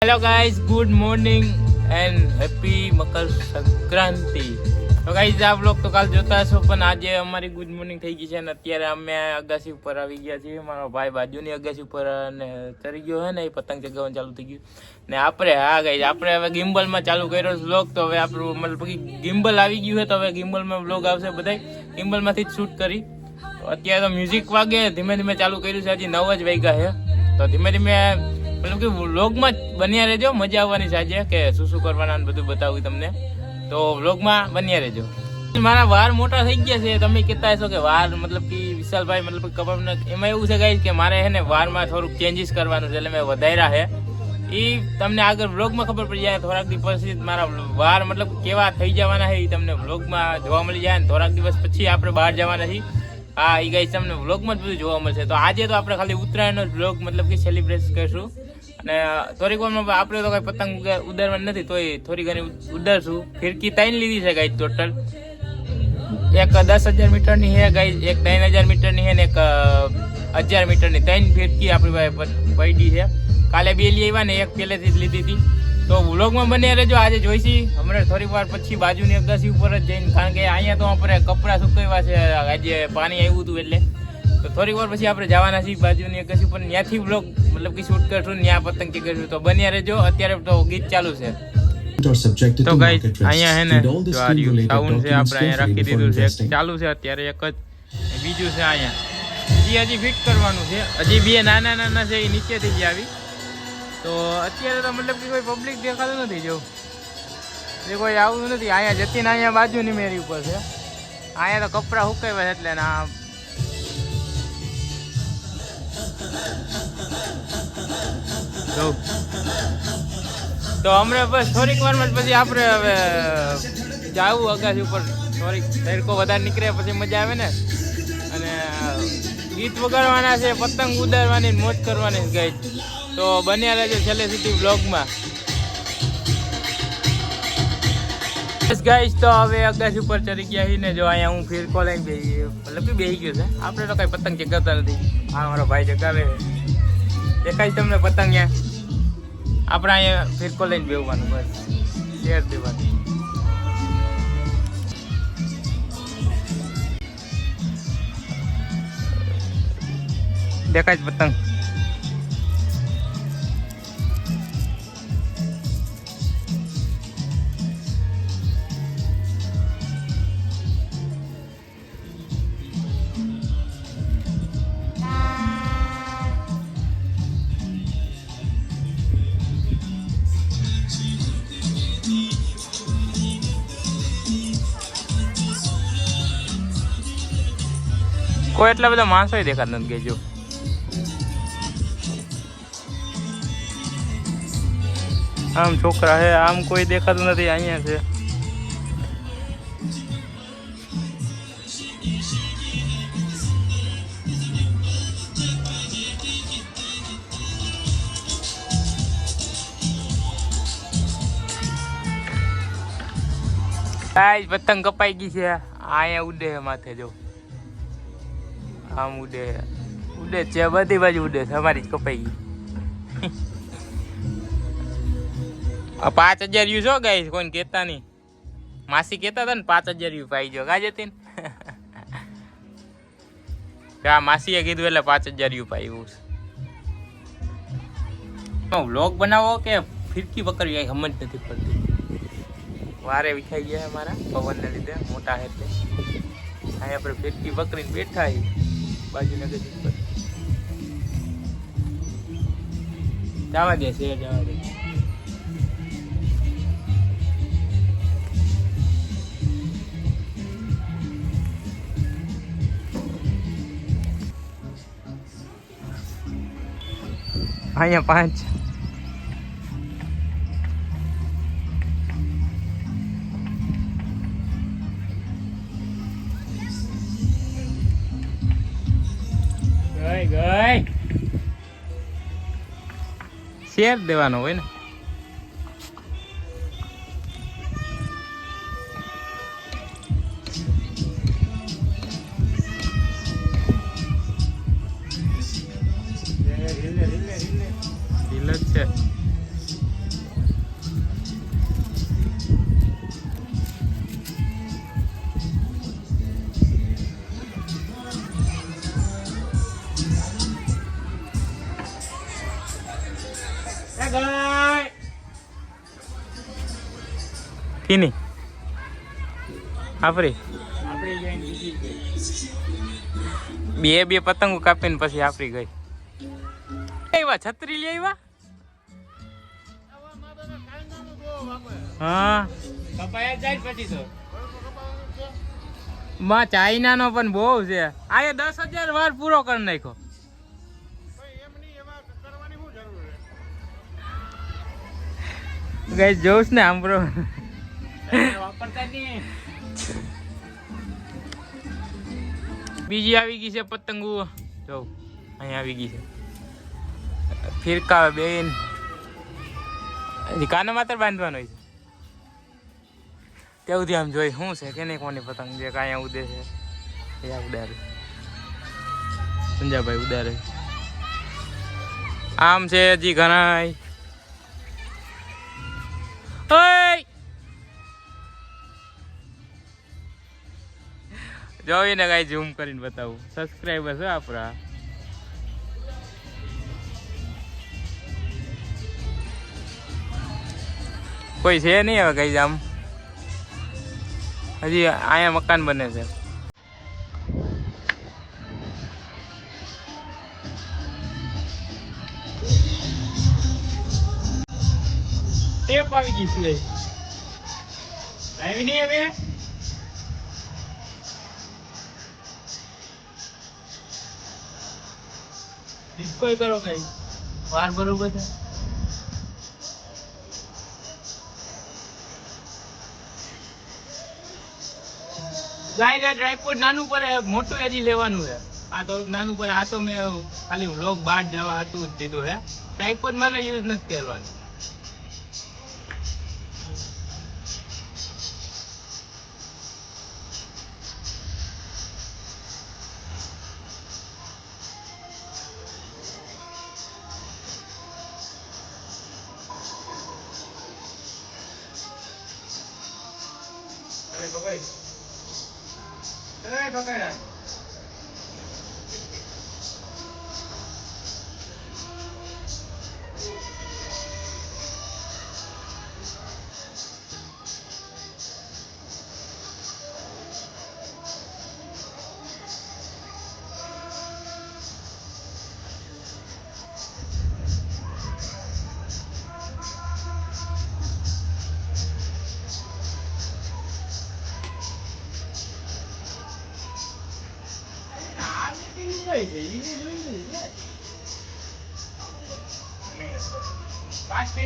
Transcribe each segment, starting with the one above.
Hello guys, good morning and happy Makar Sankranti. તો guys આ blog તો કાલ જોતા હશો, પણ આજે અમારી ગુડ મોર્નિંગ થઈ ગઈ છે અને અત્યારે અમે અગાસી ઉપર આવી ગયા છીએ. મારો ભાઈ બાજુની અગાસી ઉપર અને ચડી ગયો છે ને, એ પતંગ ચગાવવાનું ચાલુ થઈ ગયું. ને આપણે આપણે હવે ગિમ્બલમાં ચાલુ કર્યો બ્લોગ. તો હવે આપણું મતલબ કે ગિમ્બલ આવી ગયું છે, તો હવે ગિમ્બલમાં બ્લોગ આવશે. બધા ગિમ્બલમાંથી જ શૂટ કરી. અત્યારે તો મ્યુઝિક વાગે, ધીમે ધીમે ચાલુ કર્યું છે. હજી 9 જ વાગ્યા છે, તો ધીમે ધીમે મતલબ કે વ્લોગમાં બન્યા રહેજો. મજા આવવાની છે આજે, કે શું કરવાના બધું બતાવું તમને. તો વ્લોગમાં બન્યા રહેજો. મારા વાળ મોટા થઈ ગયા છે. તમે કહેતા હશો કે વાળ મતલબ કે વિશાલભાઈ મતલબ ખબર ને, એમાં એવું છે ગાઈસ કે મારે છે ને વાળમાં થોડુંક ચેન્જીસ કરવાનું છે, એટલે મેં વધાર્યા છે. એ તમને આગળ વ્લોગમાં ખબર પડી જાય. થોડાક દિવસ પછી મારા વાળ મતલબ કેવા થઈ જવાના છે એ તમને વ્લોગમાં જોવા મળી જાય. ને થોડાક દિવસ પછી આપણે બહાર જવાના છીએ. હા, એ ગાઈસ તમને વ્લોગમાં જ બધું જોવા મળશે. તો આજે તો આપણે ખાલી ઉત્તરાયણનો જ વ્લોગ મતલબ કે સેલિબ્રેટ કરીશું. અને થોડીક વારમાં આપણે તો કઈ પતંગ ઉડાડવાની નથી, તોય થોડી ઘણી ઉડાડશું. ફિરકી 3 લીધી છે ગાઈસ ટોટલ. એક 10,000 મીટરની છે ગાઈસ, એક 3,000 મીટરની છે ને એક 1,000 મીટરની. 3 ફિરકી આપણી પાસે પડી છે. કાલે 2 લઈ આવ્યા ને, એક પહેલેથી જ લીધી હતી. તો વ્લોગમાં બન્યા રહેજો. આજે જોઈશી હમણાં થોડીક વાર પછી બાજુની અગાસી ઉપર જ જઈને, કારણ કે અહીંયા તો આપણે કપડાં સુકવ્યા છે. આજે પાણી આવ્યું હતું એટલે. તો થોડીક વાર પછી આપણે જવાના છીએ બાજુની અગાસી ઉપર. ત્યાંથી વ્લોગ મતલબ કે શૂટ કરશું, ત્યાં પતંગ ચગાવશું. તો બન્યા રહેજો. અત્યારે તો ગીત ચાલુ છે. તો ગાઈસ અહીંયા હે ને સાઉન્ડ છે, આપણે અહીંયા રાખી દીધું છે. ચાલુ છે અત્યારે એક જ. બીજું છે અહીંયા, હજી ફિટ કરવાનું છે. હજી 2 નાના છે, એ નીચેથી જ આવી. તો અત્યારે તો મતલબ કે કોઈ પબ્લિક દેખાતું નથી. જો એ કોઈ આવતું નથી. અહીંયા જતીને અહીંયા બાજુની મેરી ઉપર છે. અહીંયા તો કપડાં સુકાવ્યા છે એટલે ના. તો હમણાં બસ થોડીક વારમાં પછી આપણે હવે જાવું અગાસી ઉપર. થોડીક તડકો વધારે નીકળે પછી મજા આવે ને. અને ગીત વગાડવાના છે, પતંગ ઉડાડવાની, મોજ કરવાની ગઈ. તો બન્યા રહેજો છેલ્લે સુધી બ્લોગમાં. ગાઈસ તો હવે અગાસી ઉપર ચડી ગયા છીએ ને. જો અહીંયા હું ફિરકો લઈને મતલબ કે બેસી ગયો છે. આપણે તો કઈ પતંગ ચગાવતા નથી. હા, મારો ભાઈ ચગાવે. દેખાય તમને પતંગ? આપણે અહીંયા ફિરકો લઈને બેસવાનું, બસ શેર દેવાનું. દેખાય પતંગ? કોઈ એટલા બધા માણસો દેખાતા નથી. ગઈ જો આમ છોકરા છે, આમ કોઈ દેખાતું નથી. અહીંયા છે. પતંગ કપાઈ ગઈ છે. અહીંયા ઉડે છે માથે. જો આમ ઉડે છે, બધી બાજુ ઉડે છે. અમારી જ કપાઈ ગઈ. 5,000 વ્યૂ છો ગાઈસ, કોઈને કહેતા નહીં. માસી કહેતા હતા ને 5,000 વ્યૂ પાઈ જો. ગાજે તીન માસીએ કીધું એટલે 5,000 વ્યૂ પાયું. વ્લોગ બનાવો કે ફિરકી પકડવી, કઈ સમજ નથી પડતી. વારે વિખાઈ ગયા અમારા પવનને લીધે, મોટા હે એટલે. અહીંયા આપણે ફિરકી પકડીને બેઠા બાજુના ગદી પર. જવા દે છે, જવા દે. અહીંયા 5 ગઈ શેર દેવાનો હોય ને. ઢીલ જ છે. કીની આપણી બે પતંગો કાપીને પછી આપણી ગઈ. આવ્યા છત્રી લઈ આવ્યા. હા કપાયા જાય પછી તો માં ચાઇના નો પણ બહુ છે. આ 10,000 વાર પૂરો કરી નાખ્યો. ગાઈસ જોઉં ને આંબરો બીજી આવી ગઈ છે પતંગો. જો અહીંયા આવી ગઈ છે ફિરકા બેન. કાનો માત્ર બાંધવાનો હોય છે તેવું આમ જોઈ શું છે કે નહીં કોની પતંગ જે કાંઈ ઉડે છે એ ઉડારે સંજાભાઈ ઉડારે. આમ છે હજી ઘણા જોઈને કાંઈ ઝૂમ કરીને બતાવું. સબસ્ક્રાઈબર છે આપણા. કોઈ છે નહીં હવે કઈ આમ હજી અહીંયા મકાન બને છે. ટેપ આવી ગઈ છે આવી નહીં હવે. કોઈ કરો કઈ વાર બરોબર છે. ગાય ટ્રાયપોડ નાનું પડે મોટું હજી લેવાનું છે. આ તો નાનું પડે. આ તો મેં ખાલી વ્લોગ બહાર જવા હતું જ દીધું હે. ટ્રાયપોડ મારે યુઝ નથી કરવાનું.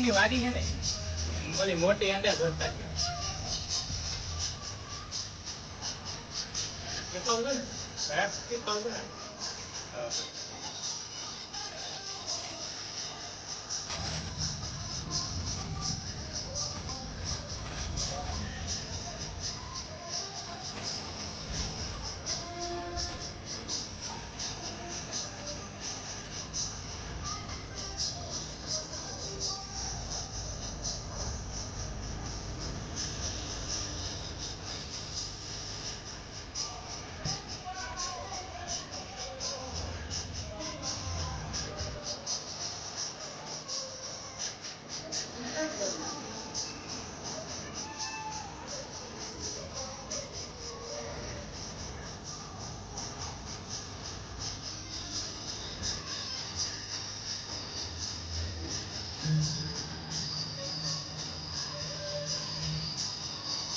ની વારી છે ને બોલી મોટી અંદર ભરતા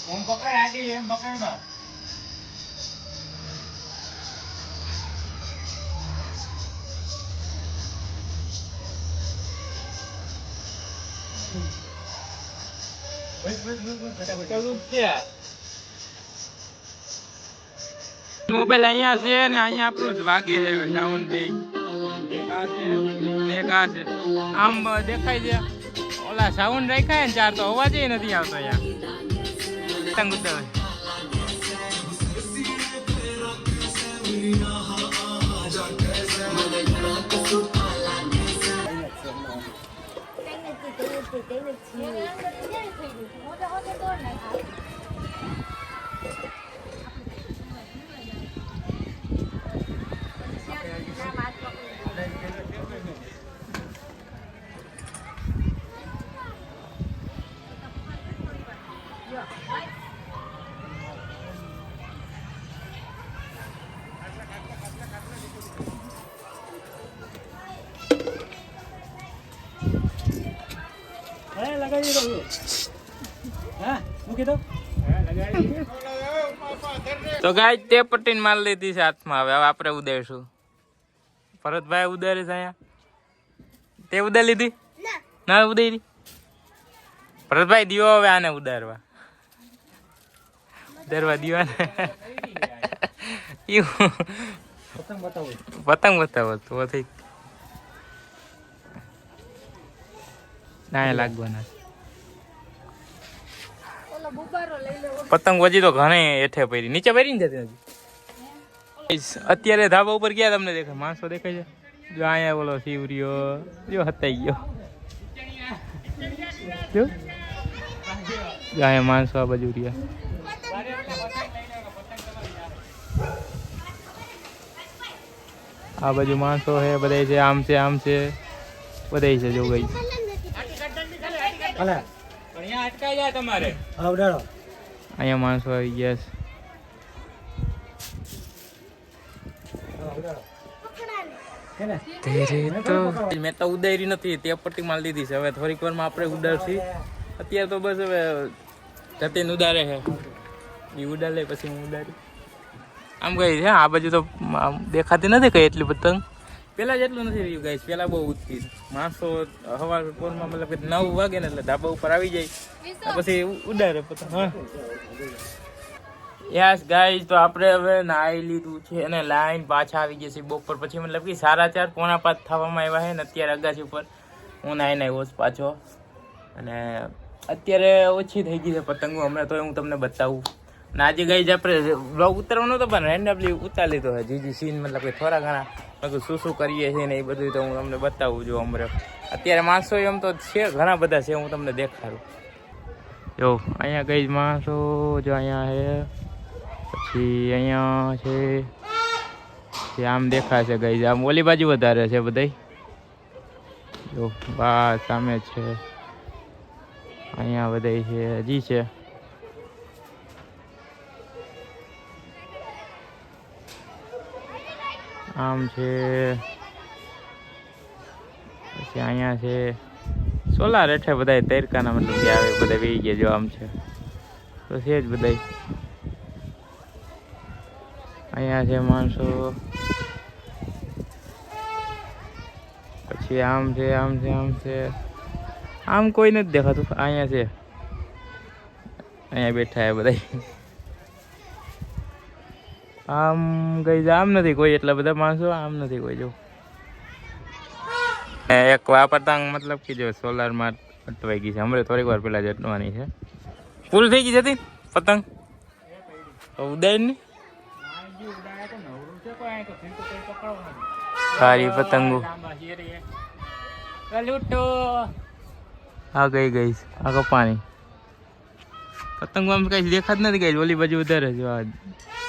હું પકડ આડી એમ પકડમાં મોબાઈલ અહીંયા છે ને અહીંયા આપણું જ વાગે સાઉન્ડ દે આમ દેખાય છે. ઓલા સાઉન્ડ રાખાય ને ચાર તો અવાજ નથી આવતો અહીંયા પતંગ ઉડાવે. Yeah. તો ગાય તે પટ્ટીને માલ લીધી છે હાથમાં. હવે આપણે ઉડાડશું. ભરતભાઈ ઉડાડે છે અહીંયા. તે ઉડાડી લીધી ના ઉડાડી. ભરતભાઈ દિયો હવે આને ઉડાડવા દિયો ને પતંગ બતાવો તો ઠીક ના લાગવાના પતંગ હજી તો ઘણી હેઠે પડી નીચે પડી ને જતી હજી. અત્યારે ધાબા ઉપર ગયા તમને દેખાય માણસો દેખાય છે. જો અહીંયા બોલો શિવરિયો જો હતાઈ ગયો. જો અહીંયા માણસો આ બાજુ રહ્યા. આ બાજુ માણસો છે બધા છે આમ છે બધા છે જો ગઈ. અહીંયા માણસો આવી ગયા છે. મેં તો ઉડાડી નથી તે પટ્ટી માલ દીધી છે. હવે થોડીક વારમાં આપણે ઉડાડશી. અત્યારે તો બસ હવે જતીન ઉડાડે છે એ ઉડાડે પછી હું ઉડાડી આમ ગઈ છે. આ બાજુ તો દેખાતી નથી કઈ એટલી પતંગ. પેલા જેટલું નથી રહ્યું ગાઈસ. પેલા બહુ ઉડતી માણસો સવાર પોરમાં મતલબ કે 9 વાગે ને એટલે ધાબા ઉપર આવી જાય પછી ઉડાડે પતંગ. હા યસ ગાઈસ તો આપણે હવે નાહી લીધું છે અને લાઈન પાછા આવી ગઈ છે બપોર પછી મતલબ કે 4:30 પોણા 5 થવામાં આવ્યા છે ને અત્યારે અગાસી ઉપર હું નાહીને આવ્યો છું પાછો. અને અત્યારે ઓછી થઈ ગઈ છે પતંગો હમણાં તો હું તમને બતાવું. અને આજે ગઈ આપણે બ્લોગ ઉતારવાનો તો પણ રેન્ડમલી ઉતારી લીધો છે જીજી સીન મતલબ કે થોડા ઘણા શું કરીએ છીએ ને એ બધું તો હું તમને બતાવું છું. હમણાં અત્યારે માણસો એમ તો છે ઘણા બધા છે હું તમને દેખાડું. જો અહીંયા ગઈ માણસો જો અહીંયા છે પછી અહીંયા છે આમ દેખાય છે ગઈ આમ ઓલી બાજુ વધારે છે બધા. જો બસ સામે છે અહીંયા બધા છે હજી છે. આમ છે પછી અહીંયા છે સોલાર હેઠે બધા તૈરકાના મતલબ કે આવે બધા વી ગયા. જો આમ છે તો છે જ બધા. અહીંયા છે માણસો પછી આમ છે આમ કોઈ નથી દેખાતું. અહીંયા છે અહીંયા બેઠા છે બધા. આમ ગઈ આમ નથી કોઈ એટલા બધા માણસો આમ નથી કોઈ. જો એક આ પતંગ મતલબ કે જો સોલારમાં અટવાઈ ગઈ છે. હમણાં થોડીક વાર પહેલા જ અટવાની છે. ફૂલ થઈ ગઈ હતી પતંગ ઉડાડી સારી પતંગો આ ગઈ આ કપાની પતંગો આમ કઈ દેખાત નથી ગઈ. ઓલી બાજુ વધારે જો આ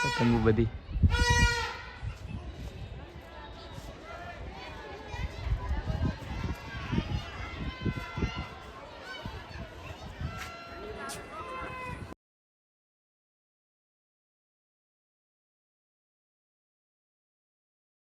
પતંગો બધી